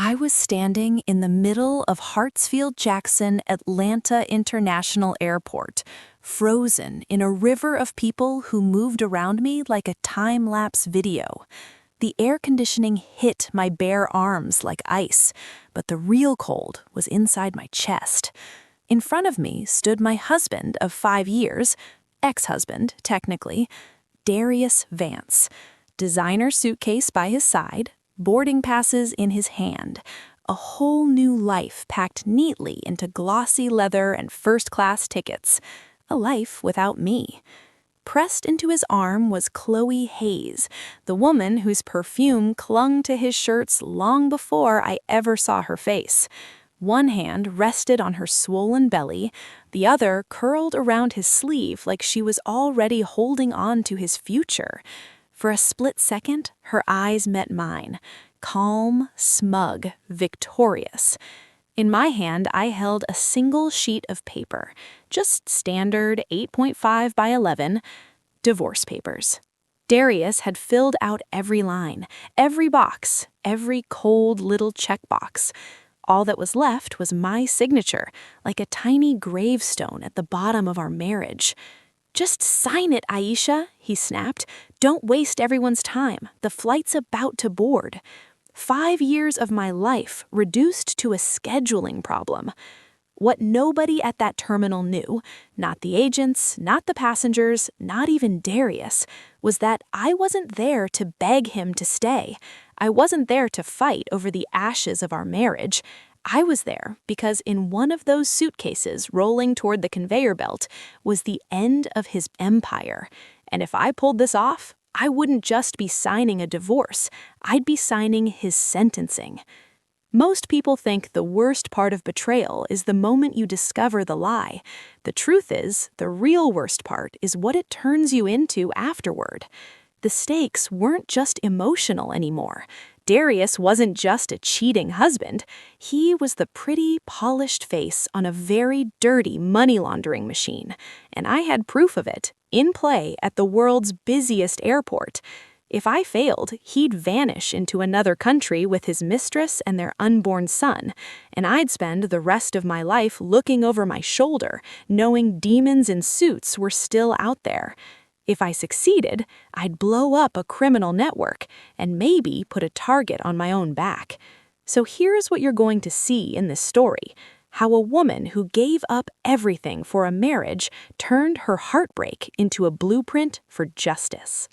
I was standing in the middle of Hartsfield-Jackson Atlanta International Airport, frozen in a river of people who moved around me like a time-lapse video. The air conditioning hit my bare arms like ice, but the real cold was inside my chest. In front of me stood my husband of 5 years, ex-husband, technically, Darius Vance, designer suitcase by his side, boarding passes in his hand, a whole new life packed neatly into glossy leather and first-class tickets, a life without me. Pressed into his arm was Chloe Hayes, the woman whose perfume clung to his shirts long before I ever saw her face. One hand rested on her swollen belly, the other curled around his sleeve like she was already holding on to his future. For a split second, her eyes met mine, calm, smug, victorious. In my hand, I held a single sheet of paper, just standard 8.5 by 11, divorce papers. Darius had filled out every line, every box, every cold little checkbox. All that was left was my signature, like a tiny gravestone at the bottom of our marriage. "Just sign it, Aisha," he snapped. "Don't waste everyone's time. The flight's about to board." 5 years of my life reduced to a scheduling problem. What nobody at that terminal knew, not the agents, not the passengers, not even Darius, was that I wasn't there to beg him to stay. I wasn't there to fight over the ashes of our marriage. I was there because in one of those suitcases rolling toward the conveyor belt was the end of his empire. And if I pulled this off, I wouldn't just be signing a divorce, I'd be signing his sentencing. Most people think the worst part of betrayal is the moment you discover the lie. The truth is, the real worst part is what it turns you into afterward. The stakes weren't just emotional anymore. Darius wasn't just a cheating husband. He was the pretty, polished face on a very dirty money laundering machine. And I had proof of it, in play at the world's busiest airport. If I failed, he'd vanish into another country with his mistress and their unborn son, and I'd spend the rest of my life looking over my shoulder, knowing demons in suits were still out there. If I succeeded, I'd blow up a criminal network and maybe put a target on my own back. So here's what you're going to see in this story: how a woman who gave up everything for a marriage turned her heartbreak into a blueprint for justice.